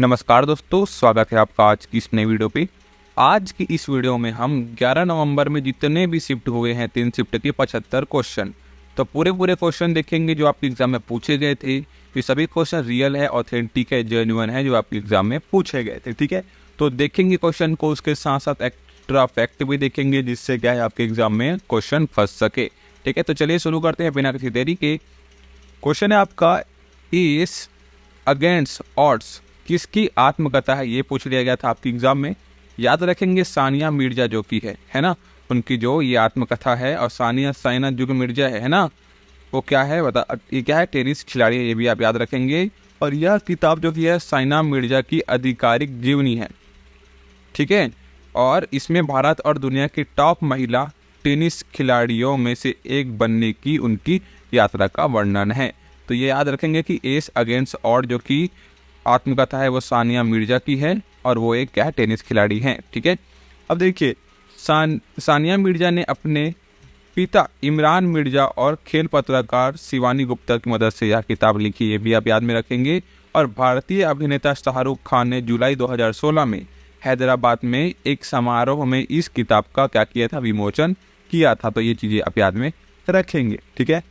नमस्कार दोस्तों, स्वागत है आपका आज की इस नई वीडियो पे। आज की इस वीडियो में हम 11 नवंबर में जितने भी शिफ्ट हुए हैं 3 शिफ्ट के 75 क्वेश्चन, तो पूरे क्वेश्चन देखेंगे जो आपके एग्जाम में पूछे गए थे। ये सभी क्वेश्चन रियल है, ऑथेंटिक है, जेन्युइन है जो आपके एग्जाम में पूछे गए थे। ठीक है, तो देखेंगे क्वेश्चन को, उसके साथ साथ एक्स्ट्रा फैक्ट भी देखेंगे जिससे क्या है आपके एग्जाम में क्वेश्चन फंस सके। ठीक है, तो चलिए शुरू करते हैं बिना किसी देरी के। क्वेश्चन है आपका, इस अगेंस्ट ऑड्स किसकी आत्मकथा है, ये पूछ लिया गया था आपके एग्जाम में। याद रखेंगे सानिया मिर्जा जो की है ना, उनकी जो ये आत्मकथा है। और सानिया साइना जो मिर्जा है ना, वो क्या है बता, ये क्या है, टेनिस खिलाड़ी है, ये भी आप याद रखेंगे। और यह किताब जो की है साइना मिर्जा की आधिकारिक जीवनी है। ठीक है, और इसमें भारत और दुनिया की टॉप महिला टेनिस खिलाड़ियों में से एक बनने की उनकी यात्रा का वर्णन है। तो ये याद रखेंगे कि एस अगेंस्ट ऑड जो कि आत्मकथा है वो सानिया मिर्जा की है और वो एक क्या है, टेनिस खिलाड़ी हैं। ठीक है, अब देखिए सानिया मिर्जा ने अपने पिता इमरान मिर्जा और खेल पत्रकार शिवानी गुप्ता की मदद से यह किताब लिखी, ये भी आप याद में रखेंगे। और भारतीय अभिनेता शाहरुख खान ने जुलाई 2016 में हैदराबाद में एक समारोह में इस किताब का क्या किया था, विमोचन किया था। तो ये चीज़ें आप याद में रखेंगे। ठीक है,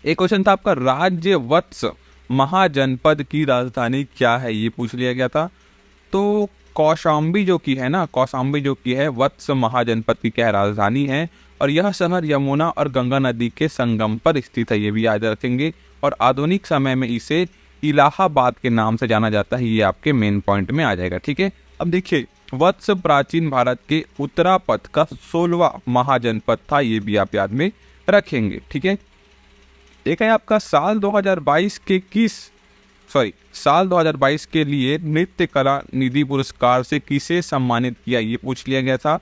एक क्वेश्चन था आपका, राज्य वत्स महाजनपद की राजधानी क्या है, ये पूछ लिया गया था। तो कौशाम्बी जो की है ना, कौशाम्बी जो की है वत्स महाजनपद की क्या है, राजधानी है। और यह शहर यमुना और गंगा नदी के संगम पर स्थित है, ये भी याद रखेंगे। और आधुनिक समय में इसे इलाहाबाद के नाम से जाना जाता है, ये आपके मेन पॉइंट में आ जाएगा। ठीक है, अब देखिए वत्स प्राचीन भारत के उत्तरापथ का 16वां महाजनपद था, ये भी आप याद में रखेंगे। ठीक है, एक है आपका साल 2022 के लिए नृत्य कला निधि पुरस्कार से किसे सम्मानित किया, ये पूछ लिया गया था।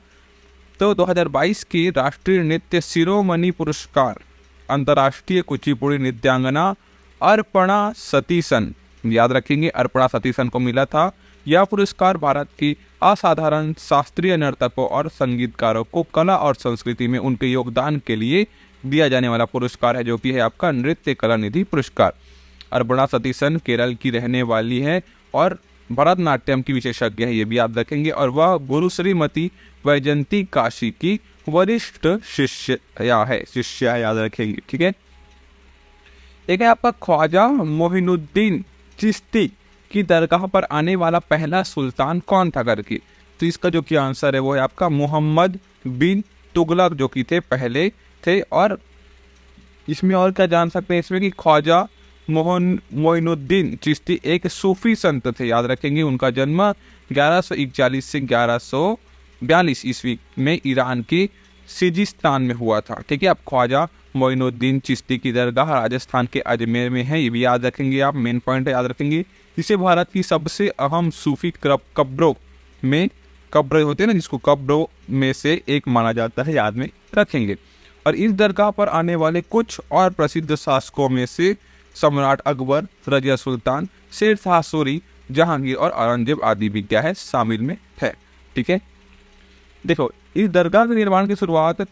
तो 2022 के राष्ट्रीय नृत्य शिरोमणि पुरस्कार अंतर्राष्ट्रीय कुचिपुड़ी नृत्यांगना अर्पणा सतीसन, याद रखेंगे, अर्पणा सतीसन को मिला था। यह पुरस्कार भारत की असाधारण शास्त्रीय नर्तकों और संगीतकारों को कला और संस्कृति में उनके योगदान के लिए दिया जाने वाला पुरस्कार है, जो कि है आपका नृत्य कला निधि पुरस्कार। अर्पणा सतीसन केरल की रहने वाली है और भरतनाट्यम की विशेषज्ञ है, ये भी याद रखेंगे। और वह गुरु श्रीमती वैजंती काशी की वरिष्ठ शिष्य याद रखेंगे। ठीक है, एक है आपका ख्वाजा मोहिनुद्दीन चिश्ती की दरगाह पर आने वाला पहला सुल्तान कौन था करके। तो इसका जो कि आंसर है वो है आपका मोहम्मद बिन तुगलक जो कि थे पहले थे। और इसमें और क्या जान सकते हैं इसमें कि ख्वाजा मोइनुद्दीन चिश्ती एक सूफी संत थे, याद रखेंगे। उनका जन्म 1141 से 1142 ईस्वी में ईरान के सिजिस्तान में हुआ था। ठीक है, अब ख्वाजा मोइनुद्दीन चिश्ती की दरगाह राजस्थान के अजमेर में है, ये भी याद रखेंगे आप, मेन पॉइंट याद रखेंगे। इसे भारत की सबसे अहम सूफी कब्रों में, कब्र होते हैं ना जिसको, कब्रों में से एक माना जाता है, याद में रखेंगे। और इस दरगाह पर आने वाले कुछ और प्रसिद्ध शासकों में से सम्राट अकबर, रजिया सुल्तान, शेर शाह सूरी, जहांगीर और औरंगजेब आदि भी क्या है, शामिल में है। ठीक है, देखो इस दरगाह के निर्माण की शुरुआत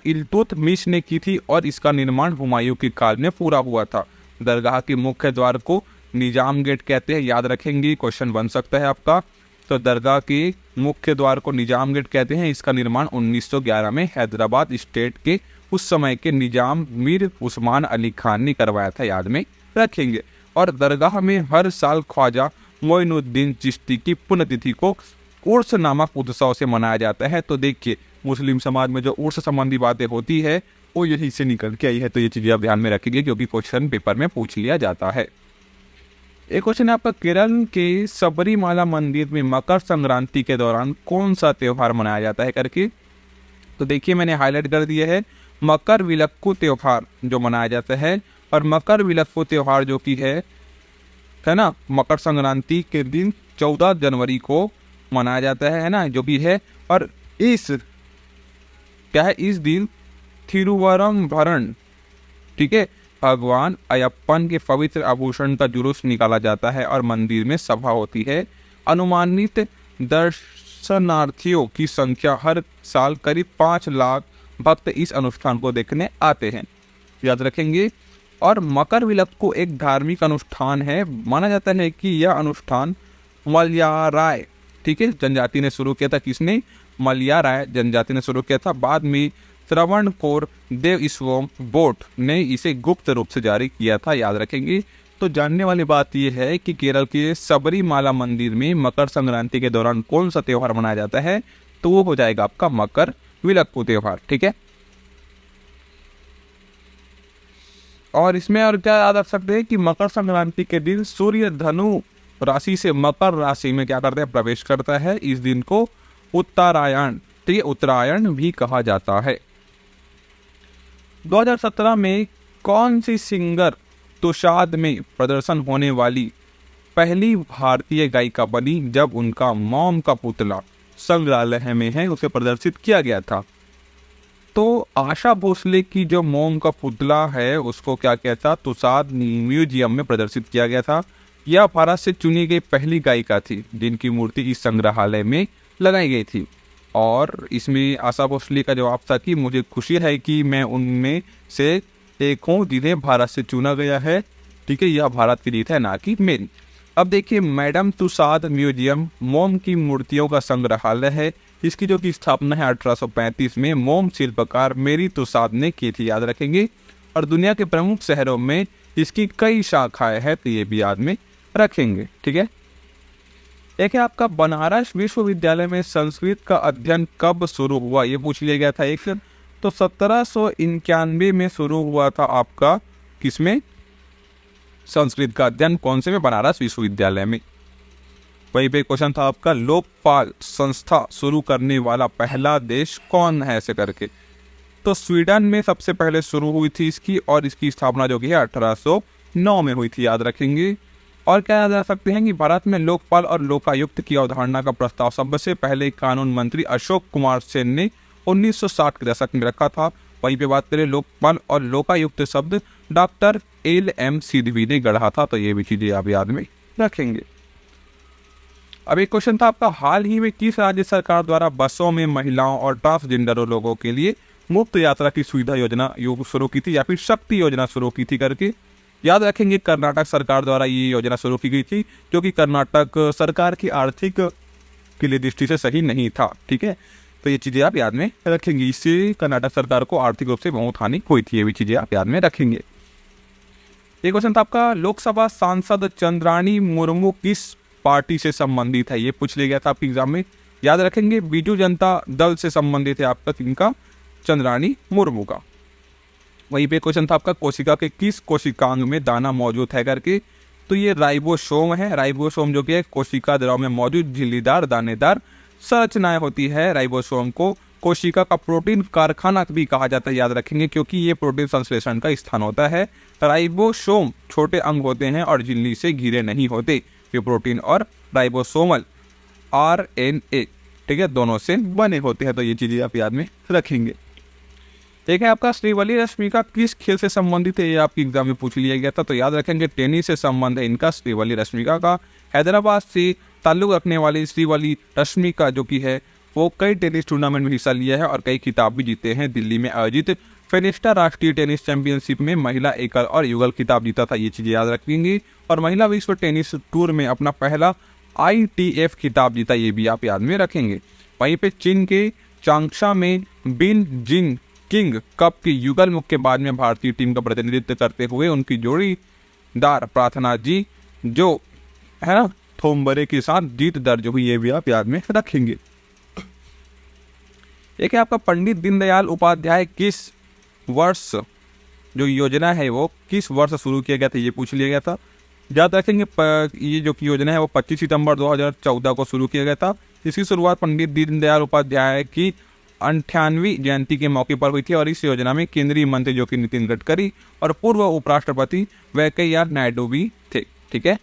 इल्तुतमिश ने की थी और इसका निर्माण हुमायूं के काल में पूरा हुआ था। दरगाह के मुख्य द्वार को निजाम गेट कहते हैं, याद रखेंगे, क्वेश्चन बन सकता है आपका। तो दरगाह के मुख्य द्वार को निजाम गेट कहते हैं। इसका निर्माण 1911 में हैदराबाद स्टेट के उस समय के निजाम मीर उस्मान अली खान ने करवाया था, याद में रखेंगे। और दरगाह में हर साल ख्वाजा मोइनुद्दीन चिश्ती की पुण्यतिथि को उर्स नामक उत्सव से मनाया जाता है। तो देखिए मुस्लिम समाज में जो उर्स संबंधी बातें होती है वो यही से निकल के आई है, तो ये चीज़ें आप ध्यान में रखेंगे क्योंकि क्वेश्चन पेपर में पूछ लिया जाता है। एक क्वेश्चन है आपका, केरल के सबरीमाला मंदिर में मकर संक्रांति के दौरान कौन सा त्यौहार मनाया जाता है करके। तो देखिए मैंने हाईलाइट कर दिया है, मकर विलक्कु त्यौहार जो मनाया जाता है। और मकर विलक्कु त्यौहार जो कि है ना, मकर संक्रांति के दिन 14 जनवरी को मनाया जाता है ना, जो भी है। और इस दिन थिरुवरंभरण, ठीक है, भगवान अयप्पन के पवित्र आभूषण का जुलूस निकाला जाता है और मंदिर में सभा होती है। अनुमानित दर्शनार्थियों की संख्या हर साल करीब 5 लाख भक्त इस अनुष्ठान को देखने आते हैं, याद रखेंगे। और मकर विलक्को एक धार्मिक अनुष्ठान है। माना जाता है कि यह अनुष्ठान मलयाराय, ठीक है, जनजाति ने शुरू किया था। किसने? मलयाराय जनजाति ने शुरू किया था। बाद में श्रवणकोर देवस्वम बोट ने इसे गुप्त रूप से जारी किया था, याद रखेंगे। तो जानने वाली बात यह है कि केरल के सबरीमाला मंदिर में मकर संक्रांति के दौरान कौन सा त्यौहार मनाया जाता है? तो वो हो जाएगा आपका मकर विलक्को त्यौहार, ठीक है। और इसमें और क्या याद रख सकते हैं कि मकर संक्रांति के दिन सूर्य धनु राशि से मकर राशि में क्या करते हैं? प्रवेश करता है। इस दिन को उत्तरायण, ठीक है, उत्तरायण भी कहा जाता है। 2017 में कौन सी सिंगर तुषाद में प्रदर्शन होने वाली पहली भारतीय गायिका बनी जब उनका मॉम का पुतला संग्रहालय में है उसे प्रदर्शित किया गया था? तो आशा भोसले की जो मोम का पुतला है उसको क्या किया था? तुषाद म्यूजियम में प्रदर्शित किया गया था। यह भारत से चुनी गई पहली गायिका थी जिनकी मूर्ति इस संग्रहालय में लगाई गई थी। और इसमें आशा भोसले का जवाब था कि मुझे खुशी है कि मैं उनमें से एक हूँ जिन्हें भारत से चुना गया है, ठीक है, यह भारत की जीत है, ना कि मेरी। अब देखिए, मैडम तुषाद म्यूजियम मोम की मूर्तियों का संग्रहालय है। इसकी जो की स्थापना है 1835 में मोम शिल्पकार मेरी तुषाद ने की थी, याद रखेंगे। और दुनिया के प्रमुख शहरों में इसकी कई शाखाएं हैं, तो ये भी याद में रखेंगे, ठीक है। एक है आपका बनारस विश्वविद्यालय में संस्कृत का अध्ययन कब शुरू हुआ? ये पूछ लिया गया था एक। तो 1791 में शुरू हुआ था आपका, किसमें? संस्कृत का अध्ययन कौन से में? बनारस विश्वविद्यालय में। वहीं पे क्वेश्चन था आपका लोकपाल संस्था शुरू करने वाला पहला देश कौन है, ऐसे करके। तो स्वीडन में सबसे पहले शुरू हुई थी इसकी, और इसकी स्थापना जो की है 1809 में हुई थी, याद रखेंगे। और क्या याद रख सकते हैं कि भारत में लोकपाल और लोकायुक्त की अवधारणा का प्रस्ताव सबसे पहले कानून मंत्री अशोक कुमार सेन ने 1960 के दशक में रखा था। वहीं पे बात करें लोकपाल और लोकायुक्त शब्द डॉक्टर LM सिद्धवी ने गढ़ा था, तो ये भी चीजें आप याद में रखेंगे। अब एक क्वेश्चन था आपका, हाल ही में किस राज्य सरकार द्वारा बसों में महिलाओं और ट्रांसजेंडर लोगों के लिए मुफ्त यात्रा की सुविधा योजना शुरू की थी, या फिर शक्ति योजना शुरू की थी करके? याद रखेंगे, कर्नाटक सरकार द्वारा ये योजना शुरू की गई थी, क्योंकि कर्नाटक सरकार की आर्थिक के लिए दृष्टि से सही नहीं था, ठीक है। तो ये चीजें आप याद में रखेंगे। इससे कर्नाटक सरकार को आर्थिक रूप से बहुत हानि हुई थी, ये भी चीजें आप याद में रखेंगे। एक क्वेश्चन था आपका, लोकसभा सांसद चंद्राणी मुर्मू किस पार्टी से संबंधित है? ये पूछ लिया गया था आपके एग्जाम में, याद रखेंगे। बीजू जनता दल से संबंधित है आपका इनका, चंद्राणी मुर्मू का। वहीं पे क्वेश्चन था आपका, कोशिका के किस कोशिकांग में दाना मौजूद है करके? तो ये राइबोसोम है। राइबोसोम जो कि है कोशिका द्रव में मौजूद झिल्लीदार दानेदार संरचनाएं होती है। राइबोसोम को कोशिका का प्रोटीन कारखाना भी कहा जाता है, याद रखेंगे, क्योंकि ये प्रोटीन संश्लेषण का स्थान होता है। राइबोसोम छोटे अंग होते हैं और झिल्ली से घिरे नहीं होते। ये प्रोटीन और राइबोसोमल RNA, ठीक है, दोनों से बने होते हैं, तो ये चीजें आप याद में रखेंगे। एक है आपका, श्रीवल्ली रश्मिका किस खेल से संबंधित है? ये आपके एग्जाम में पूछ लिया गया था, तो याद रखेंगे टेनिस से संबंध है इनका, श्रीवल्ली रश्मिका का। हैदराबाद से ताल्लुक रखने वाली श्रीवल्ली रश्मिका जो की है वो कई टेनिस टूर्नामेंट में हिस्सा लिया है और कई खिताब भी जीते हैं। दिल्ली में आयोजित फेनिस्टा राष्ट्रीय टेनिस चैंपियनशिप में महिला एकल और युगल खिताब जीता था, ये चीजें याद रखेंगे। और महिला विश्व टेनिस टूर में अपना पहला ITF खिताब जीता, ये भी आप याद में रखेंगे। वहीं पे चीन के चांगशा में बिन जिंग किंग कप की युगल मुक्केबाज में भारतीय टीम का प्रतिनिधित्व करते हुए उनकी जोड़ीदार प्रार्थना जी जो है ना थोम्बरे के साथ जीत दर्ज हुई, ये भी आप याद में रखेंगे। एक है आपका, पंडित दीनदयाल उपाध्याय किस वर्ष जो योजना है वो किस वर्ष शुरू किया गया था, ये पूछ लिया गया था। याद रखेंगे ये जो की योजना है वो 25 सितंबर 2014 को शुरू किया गया था। इसकी शुरुआत पंडित दीनदयाल उपाध्याय की 98वीं जयंती के मौके पर हुई थी और इस योजना में केंद्रीय मंत्री जो कि नितिन गडकरी और पूर्व उपराष्ट्रपति वेंकैया नायडू भी थे, ठीक है।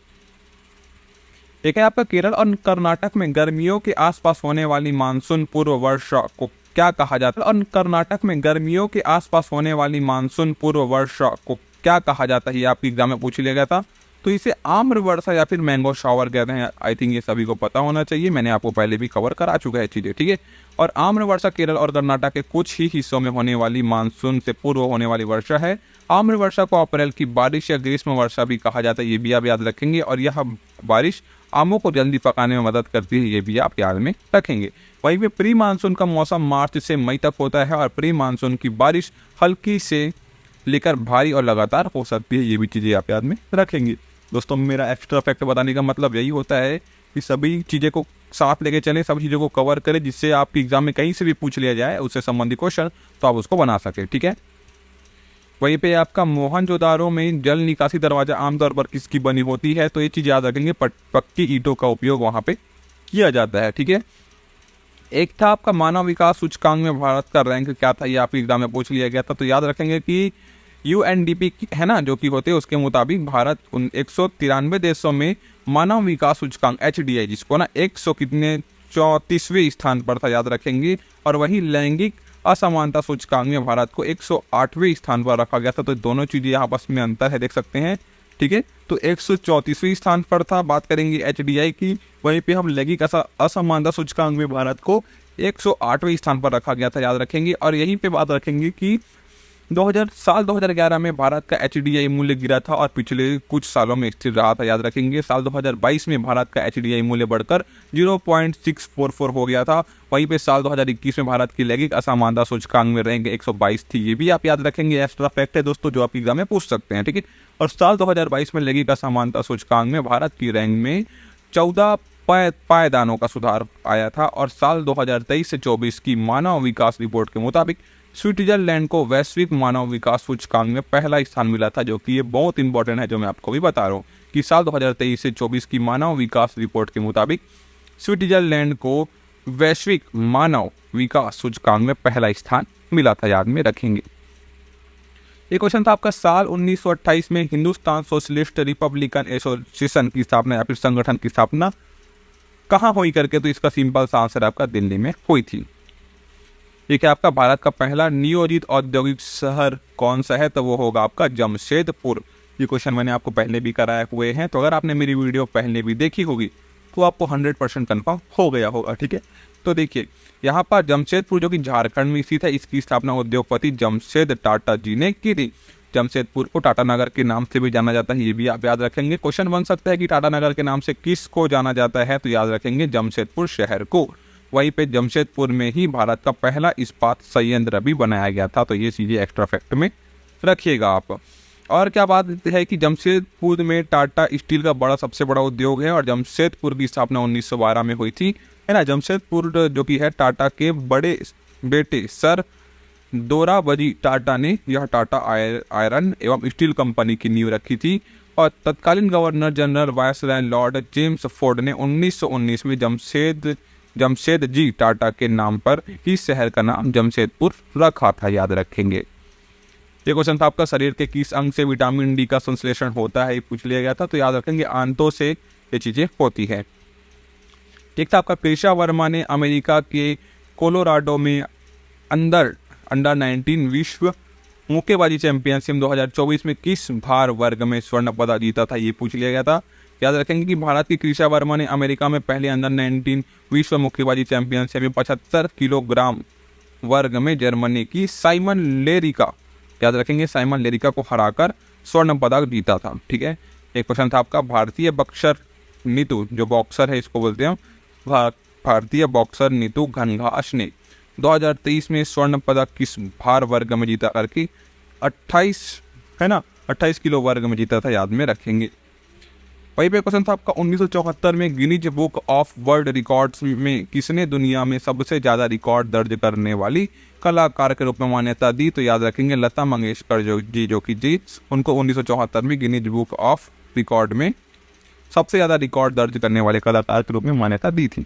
एक है आपका, केरल और कर्नाटक में गर्मियों के आसपास होने वाली मानसून पूर्व वर्षा को क्या कहा जाता है? और कर्नाटक में गर्मियों के आसपास होने वाली मानसून पूर्व वर्षा को क्या कहा जाता है, ये आपके एग्जाम में पूछ लिया गया था। तो इसे आम्र वर्षा या फिर मैंगो शावर कहते हैं। आई थिंक ये सभी को पता होना चाहिए, मैंने आपको पहले भी कवर करा चुका है चीजें, ठीक है। और आम्र वर्षा केरल और कर्नाटक के कुछ ही हिस्सों में होने वाली मानसून से पूर्व होने वाली वर्षा है। आम्र वर्षा को अप्रैल की बारिश या ग्रीष्म वर्षा भी कहा जाता है, ये भी आप याद रखेंगे। और यह बारिश आमों को जल्दी पकाने में मदद करती है, ये भी आप याद में रखेंगे। वहीं पे प्री मानसून का मौसम मार्च से मई तक होता है और प्री मानसून की बारिश हल्की से लेकर भारी और लगातार हो सकती है, ये भी चीज़ें आप याद में रखेंगे। दोस्तों मेरा एक्स्ट्रा फैक्ट बताने का मतलब यही होता है कि सभी चीज़ें को साथ लेके चलें, सभी चीज़ों को कवर करें, जिससे आपके एग्जाम में कहीं से भी पूछ लिया जाए उससे संबंधित क्वेश्चन तो आप उसको बना सकें, ठीक है। वहीं पे आपका मोहनजोदारो में जल निकासी दरवाजा आमतौर पर किसकी बनी होती है, तो ये चीज़ याद रखेंगे, पक्की ईंटों का उपयोग वहाँ पे किया जाता है, ठीक है। एक था आपका मानव विकास सूचकांक में भारत का रैंक क्या था, ये आपके एग्जाम में पूछ लिया गया था। तो याद रखेंगे कि UNDP है ना जो कि होते हैं, उसके मुताबिक भारत 193 देशों में मानव विकास सूचकांक HDI जिसको ना 100 कितने 34वें स्थान पर था, याद रखेंगे। और वही लैंगिक असमानता सूचकांक में भारत को 108वें स्थान पर रखा गया था। तो दोनों चीज़ें आपस में अंतर है, देख सकते हैं, ठीक है। तो 134वें स्थान पर था, बात करेंगे HDI की। वहीं पे हम लैंगिक असमानता सूचकांक में भारत को 108वें स्थान पर रखा गया था, याद रखेंगे। और यहीं पे बात रखेंगे कि 2011 में भारत का HDI मूल्य गिरा था और पिछले कुछ सालों में स्थिर रहा था, याद रखेंगे। साल 2022 में भारत का HDI मूल्य बढ़कर 0.644 हो गया था। वहीं पे साल 2021 में भारत की लैंगिक असमानता सूचकांक में रैंक 122 थी, ये भी आप याद रखेंगे। एक्स्ट्रा फैक्ट है दोस्तों जो आप एग्जाम में पूछ सकते हैं, ठीक है। और साल 2022 में लैंगिक असमानता सूचकांक में भारत की रैंक में 14 पायदानों का सुधार आया था। और साल 2023 से 24 की मानव विकास रिपोर्ट के मुताबिक स्विट्जरलैंड को वैश्विक मानव विकास सूचकांक में पहला स्थान मिला था, जो कि ये बहुत इंपॉर्टेंट है, जो मैं आपको भी बता रहा हूँ कि साल 2023 से 24 की मानव विकास रिपोर्ट के मुताबिक स्विट्जरलैंड को वैश्विक मानव विकास सूचकांक में पहला स्थान मिला था, याद में रखेंगे। ये क्वेश्चन था आपका, साल 1928 में हिंदुस्तान सोशलिस्ट रिपब्लिकन एसोसिएशन की स्थापना या फिर संगठन की स्थापना कहाँ हुई करके, तो इसका सिंपल सा आंसर आपका दिल्ली में हुई थी। ठीक है, आपका भारत का पहला नियोजित औद्योगिक शहर कौन सा है, तो वो होगा आपका जमशेदपुर। ये क्वेश्चन मैंने आपको पहले भी कराए हुए हैं, तो अगर आपने मेरी वीडियो पहले भी देखी होगी तो आपको 100% कन्फर्म हो गया होगा, ठीक है। तो देखिए यहाँ पर जमशेदपुर जो कि झारखंड में स्थित है, इसकी स्थापना उद्योगपति जमशेद टाटा जी ने की थी। जमशेदपुर को टाटा नगर के नाम से भी जाना जाता है, ये भी आप याद रखेंगे। क्वेश्चन बन सकता है कि टाटा नगर के नाम से किस को जाना जाता है, तो याद रखेंगे जमशेदपुर शहर को। वहीं पे जमशेदपुर में ही भारत का पहला इस्पात संयंत्र भी बनाया गया था, तो ये चीज़ें एक्स्ट्रा फैक्ट में रखिएगा आप। और क्या बात है कि जमशेदपुर में टाटा स्टील का सबसे बड़ा उद्योग है और जमशेदपुर की स्थापना 1912 में हुई थी, है ना। जमशेदपुर जो कि है टाटा के बड़े बेटे सर दोराबजी टाटा ने यह टाटा आयरन एवं स्टील कंपनी की नींव रखी थी। और तत्कालीन governor general viceroy Lord James Ford ने 1919 में जमशेद जी टाटा के नाम पर इस शहर का नाम जमशेदपुर रखा था, याद रखेंगे। ये क्वेश्चन था आपका, शरीर के किस अंग से विटामिन डी का संश्लेषण होता है, ये पूछ लिया गया था, तो याद रखेंगे आंतों से ये चीजें होती है। एक था आपका, पेशा वर्मा ने अमेरिका के कोलोराडो में अंडर 19 विश्व मुक्केबाजी चैंपियनशिप 2024 में किस भार वर्ग में स्वर्ण पदक जीता था, ये पूछ लिया गया था। याद रखेंगे कि भारत की क्रिशा वर्मा ने अमेरिका में पहले अंडर 19 विश्व मुक्केबाजी चैंपियनशिप में 75 किलोग्राम वर्ग में जर्मनी की साइमन लेरिका, याद रखेंगे साइमन लेरिका को हराकर स्वर्ण पदक जीता था, ठीक है। एक क्वेश्चन था आपका, भारतीय बॉक्सर नीतू जो बॉक्सर है इसको बोलते हैं, भारतीय बॉक्सर नीतू घनघास ने 2023 में स्वर्ण पदक किस भार वर्ग में जीता करके 28 किलो वर्ग में जीता था, याद में रखेंगे। वहीं पे क्वेश्चन था आपका, 1974 में Guinness book of world records में किसने दुनिया में सबसे ज़्यादा रिकॉर्ड दर्ज करने वाली कलाकार के रूप में मान्यता दी, तो याद रखेंगे लता मंगेशकर जो कि उनको 1974 में गिनीज बुक ऑफ रिकॉर्ड में सबसे ज़्यादा रिकॉर्ड दर्ज करने वाले कलाकार के रूप में मान्यता दी थी।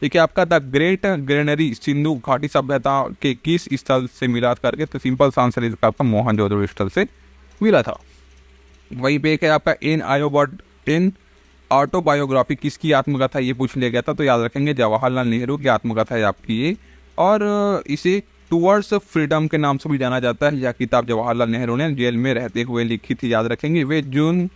ठीक है, आपका द ग्रेट ग्रेनरी सिंधु घाटी सभ्यता के किस स्थल से मिला करके, तो सिंपल सा आंसर इसका आपका मोहनजोदड़ो स्थल से मिला था। वही पे है आपका, इन ऑटोबायोग्राफी किसकी आत्मकथा, ये पूछ लिया गया था, तो याद रखेंगे जवाहरलाल नेहरू की आत्मकथा है आपकी ये। और इसे टूवर्ड्स फ्रीडम के नाम से भी जाना जाता है। यह किताब जवाहरलाल नेहरू ने जेल में रहते हुए लिखी थी, याद रखेंगे। वे जून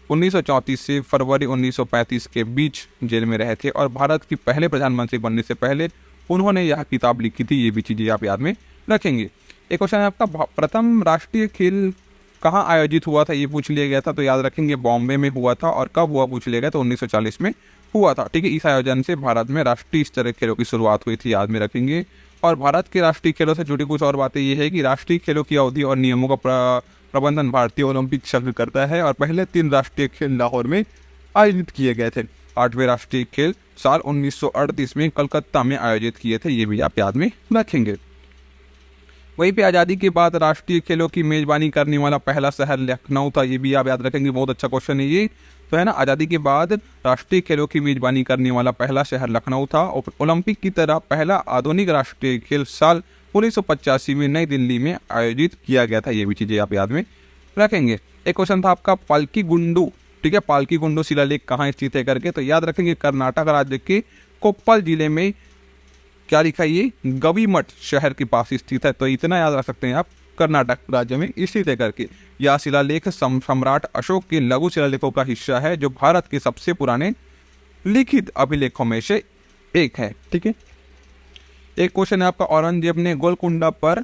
1934 से फरवरी 1935 के बीच जेल में रहे थे और भारत की पहले प्रधानमंत्री बनने से पहले उन्होंने यह किताब लिखी थी, ये भी चीज़ें आप याद में रखेंगे। एक क्वेश्चन है आपका, प्रथम राष्ट्रीय खेल कहाँ आयोजित हुआ था, ये पूछ लिया गया था। तो याद रखेंगे बॉम्बे में हुआ था, और कब हुआ पूछ लिया गया तो 1940 में हुआ था। ठीक है, इस आयोजन से भारत में राष्ट्रीय स्तर के खेलों की शुरुआत हुई थी, याद में रखेंगे। और भारत के राष्ट्रीय खेलों से जुड़ी कुछ और बातें ये है कि राष्ट्रीय खेलों की अवधि और नियमों का प्रबंधन भारतीय ओलंपिक संघ करता है, और पहले 3 राष्ट्रीय खेल लाहौर में आयोजित किए गए थे। 8वें राष्ट्रीय खेल साल 1938 में कलकत्ता में आयोजित किए थे, ये भी आप याद में रखेंगे। वहीं पे आज़ादी के बाद राष्ट्रीय खेलों की मेजबानी करने वाला पहला शहर लखनऊ था, ये भी आप याद रखेंगे, बहुत अच्छा क्वेश्चन है ये। तो है ना, आज़ादी के बाद राष्ट्रीय खेलों की मेजबानी करने वाला पहला शहर लखनऊ था। ओलंपिक की तरह पहला आधुनिक राष्ट्रीय खेल साल 1985 में नई दिल्ली में आयोजित किया गया था, ये भी चीज़ें आप याद में रखेंगे। एक क्वेश्चन था आपका, पालकी गुंडू, ठीक है, पालकी गुंडू शिलालेख कहाँ स्थित है करके। तो याद रखेंगे कर्नाटक राज्य के कोप्पल जिले में क्या लिखा है, ये गवीमठ शहर के पास स्थित है। तो इतना याद रख सकते हैं आप, कर्नाटक राज्य में स्थित है करके। यह शिलालेख सम्राट अशोक के लघु शिलालेखों का हिस्सा है, जो भारत के सबसे पुराने लिखित अभिलेखों में से एक है। ठीक है, एक क्वेश्चन है आपका, औरंगजेब ने गोलकुंडा पर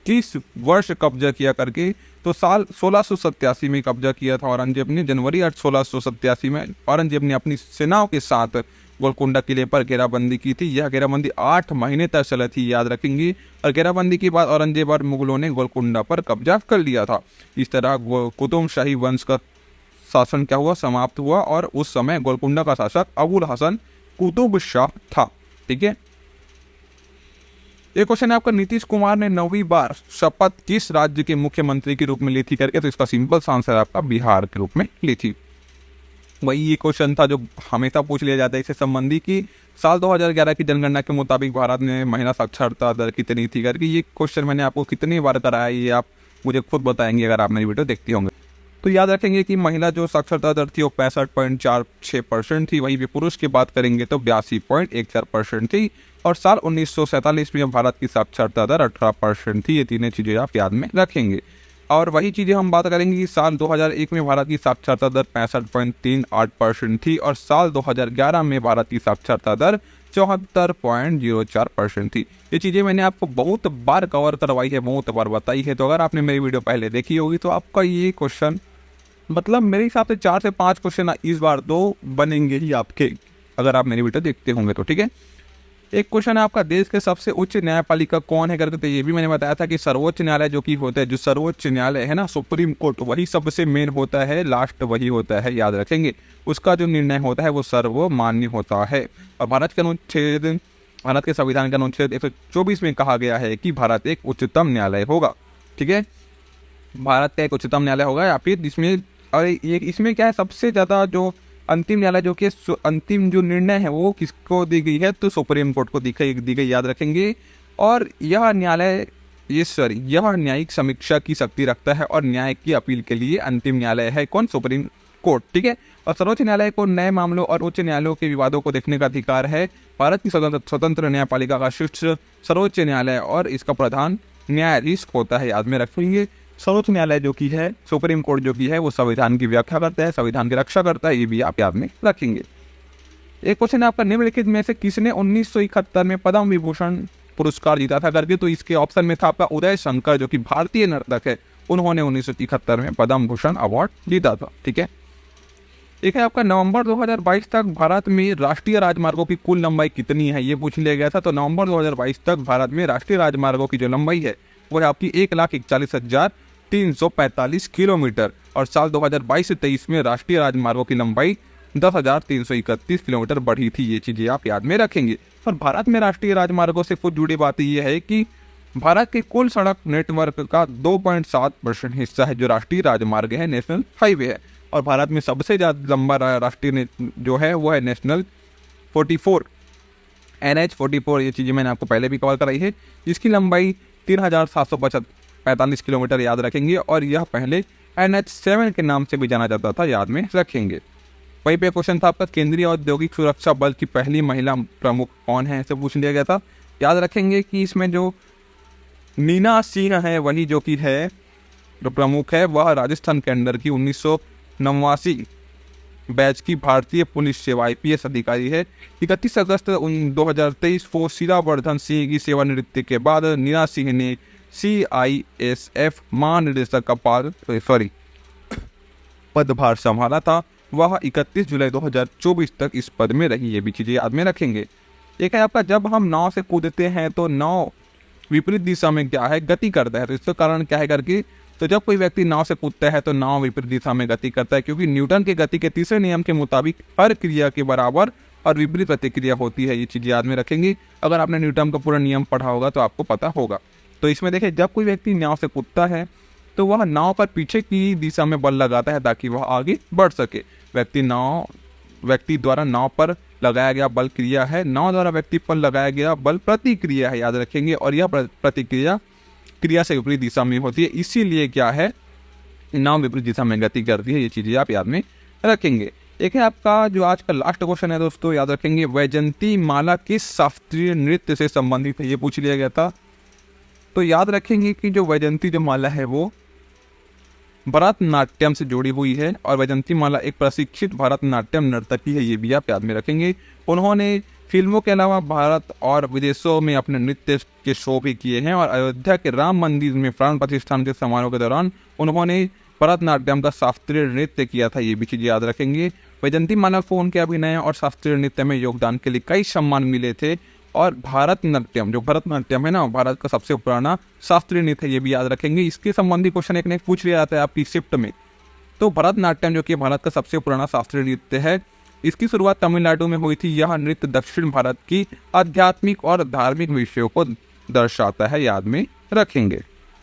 किस वर्ष कब्जा किया करके। तो साल 1687 में कब्जा किया था औरंगजेब ने। जनवरी 8 1687 में औरंगजेब ने अपनी सेनाओं के साथ गोलकुंडा किले पर घेराबंदी की थी। यह घेराबंदी 8 महीने तक चली थी, याद रखेंगे। और घेराबंदी के बाद औरंगजेब और मुगलों ने गोलकुंडा पर कब्जा कर लिया था। इस तरह कुतुब-शाही वंश का शासन क्या हुआ, समाप्त हुआ, और उस समय गोलकुंडा का शासक अबुल हसन कुतुब शाह था। ठीक है, एक क्वेश्चन है आपका, नीतीश कुमार ने 9वीं बार शपथ किस राज्य के मुख्यमंत्री के रूप में ली थी करके। तो इसका सिंपल आंसर आपका बिहार के रूप में ली थी। वही ये क्वेश्चन था जो हमेशा पूछ लिया जाता है इससे संबंधी कि साल 2011 की जनगणना के मुताबिक भारत में महिला साक्षरता दर कितनी थी करके। ये क्वेश्चन मैंने आपको कितनी बार कराया, ये आप मुझे खुद बताएंगे अगर आप मेरी वीडियो देखते होंगे। तो याद रखेंगे कि महिला जो साक्षरता दर थी वो 65.46% थी। वहीं पे पुरुष की बात करेंगे तो 82.14% थी। और साल 1947 में भारत की साक्षरता दर 18% थी। ये तीनों चीज़ें आप याद में रखेंगे। और वही चीज़ें हम बात करेंगे कि साल 2001 में भारत की साक्षरता दर 65.38% थी, और साल 2011 में भारत की साक्षरता दर 74.04% थी। ये चीज़ें मैंने आपको बहुत बार कवर करवाई है, बहुत बार बताई है। तो अगर आपने मेरी वीडियो पहले देखी होगी तो आपका ये क्वेश्चन, मतलब मेरे हिसाब से 4 से 5 क्वेश्चन इस बार 2 बनेंगे ही आपके, अगर आप मेरी वीडियो देखते होंगे तो। ठीक है, एक क्वेश्चन है आपका, देश के सबसे उच्च न्यायपालिका कौन है करके। तो ये भी मैंने बताया था कि सर्वोच्च न्यायालय जो कि होता है, जो सर्वोच्च न्यायालय है ना, सुप्रीम कोर्ट, वही सबसे मेन होता है, लास्ट वही होता है, याद रखेंगे। उसका जो निर्णय होता है वो सर्वमान्य होता है। और भारत के संविधान के अनुच्छेद 124 में कहा गया है कि भारत एक उच्चतम न्यायालय होगा। ठीक है, भारत का एक उच्चतम न्यायालय होगा, या फिर इसमें, और ये इसमें क्या है, सबसे ज़्यादा जो अंतिम न्यायालय जो कि अंतिम जो निर्णय है वो किसको दी गई है, तो सुप्रीम कोर्ट को दी गई, याद रखेंगे। और यह न्यायालय यह न्यायिक समीक्षा की शक्ति रखता है, और न्याय की अपील के लिए अंतिम न्यायालय है कौन, सुप्रीम कोर्ट। ठीक है, और सर्वोच्च न्यायालय को नए मामलों और उच्च न्यायालयों के विवादों को देखने का अधिकार है। भारत की स्वतंत्र न्यायपालिका का शीर्ष सर्वोच्च न्यायालय, और इसका प्रधान न्यायाधीश होता है, याद में रखेंगे। सर्वोच्च न्यायालय जो की है, सुप्रीम कोर्ट जो की है, वो संविधान की व्याख्या करता है, संविधान की रक्षा करता है, ये भी आप याद में रखेंगे। एक क्वेश्चन है आपका, निम्नलिखित में से किसने 1971 में पद्म विभूषण पुरस्कार जीता था करके। तो इसके ऑप्शन में था आपका उदय शंकर, जो कि भारतीय नर्तक है, उन्होंने 1971 में पद्म भूषण अवार्ड जीता था। ठीक है, एक है आपका, नवंबर 2022 तक भारत में राष्ट्रीय राजमार्गों की कुल लंबाई कितनी है, ये पूछ लिया गया था। तो नवंबर 2022 तक भारत में राष्ट्रीय राजमार्गों की जो लंबाई है वो है आपकी 1,41,345 किलोमीटर। और साल 2022 से 23 में राष्ट्रीय राजमार्गों की लंबाई 10,331 किलोमीटर बढ़ी थी। ये चीज़ें आप याद में रखेंगे। और भारत में राष्ट्रीय राजमार्गों से कुछ जुड़ी बातें ये है कि भारत के कुल सड़क नेटवर्क का 2.7% हिस्सा है जो राष्ट्रीय राजमार्ग है, नेशनल हाईवे है। और भारत में सबसे ज़्यादा लंबा राष्ट्रीय जो है वो है नेशनल 44 NH 44। ये चीज़ें मैंने आपको पहले भी कवर कराई है, जिसकी लंबाई 3,745 किलोमीटर, याद रखेंगे। और यह पहले NH 7 के नाम से भी जाना जाता था, याद में रखेंगे। वहीं पे क्वेश्चन था आपका, केंद्रीय औद्योगिक सुरक्षा बल की पहली महिला प्रमुख कौन है, ऐसे पूछ लिया गया था। याद रखेंगे कि इसमें जो नीना सिंह है, वही जो कि है जो प्रमुख है, वह राजस्थान के अंडर की 1989 बैच की भारतीय पुलिस सेवा IPS अधिकारी है। 31 अगस्त 2023 को शीलावर्धन सिंह की सेवानिवृत्ति के बाद नीना सिंह ने CISF महानिदेशक का पदभार संभाला था, वह 31 जुलाई 2024 तक इस पद में रही। ये भी चीज़ें याद में रखेंगे। एक है आपका, जब हम नाव से कूदते हैं तो नाव विपरीत दिशा में क्या है, गति करता है। तो इसका कारण क्या है करके, तो जब कोई व्यक्ति नाव से कूदता है तो नाव विपरीत दिशा में गति करता है, क्योंकि न्यूटन के गति के तीसरे नियम के मुताबिक हर क्रिया के बराबर और विपरीत प्रतिक्रिया होती है। ये चीज़ याद में रखेंगे। अगर आपने न्यूटन का पूरा नियम पढ़ा होगा तो आपको पता होगा। तो इसमें देखिए, जब कोई व्यक्ति नाव से कूदता है तो वह नाव पर पीछे की दिशा में बल लगाता है ताकि वह आगे बढ़ सके। व्यक्ति द्वारा नाव पर लगाया गया बल क्रिया है, नाव द्वारा व्यक्ति पर लगाया गया बल प्रतिक्रिया है, याद रखेंगे। और यह प्रतिक्रिया क्रिया से विपरीत दिशा में होती है, इसीलिए क्या है, नाव विपरीत दिशा में गति करती है। ये चीज़ें आप याद में रखेंगे। एक है आपका जो आज का लास्ट क्वेश्चन है दोस्तों, याद रखेंगे, वैजयंती माला किस शास्त्रीय नृत्य से संबंधित है, ये पूछ लिया गया था। तो याद रखेंगे कि जो वैजयंती जो माला है वो भरतनाट्यम से जुड़ी हुई है, और वैजयंती माला एक प्रशिक्षित भरतनाट्यम नर्तकी है। ये भी आप याद में रखेंगे। उन्होंने फिल्मों के अलावा भारत और विदेशों में अपने नृत्य के शो भी किए हैं, और अयोध्या के राम मंदिर में प्राण प्रतिष्ठान के समारोह के दौरान उन्होंने भरतनाट्यम का शास्त्रीय नृत्य किया था। ये भी चीज़ याद रखेंगे। वैजयंती माला को उनके अभिनय और शास्त्रीय नृत्य में योगदान के लिए कई सम्मान मिले थे। और भरतनाट्यम, जो भरतनाट्यम है ना, भारत का सबसे पुराना शास्त्रीय नृत्य है। ये भी याद रखेंगे। इसके संबंधी क्वेश्चन एक ने पूछ लिया जाता है आपकी शिफ्ट में। तो भरतनाट्यम जो कि भारत का सबसे पुराना शास्त्रीय नृत्य है, इसकी शुरुआत तमिलनाडु में हुई थी। यह नृत्य दक्षिण भारत की आध्यात्मिक और धार्मिक विषयों को दर्शाता है, याद में रखेंगे।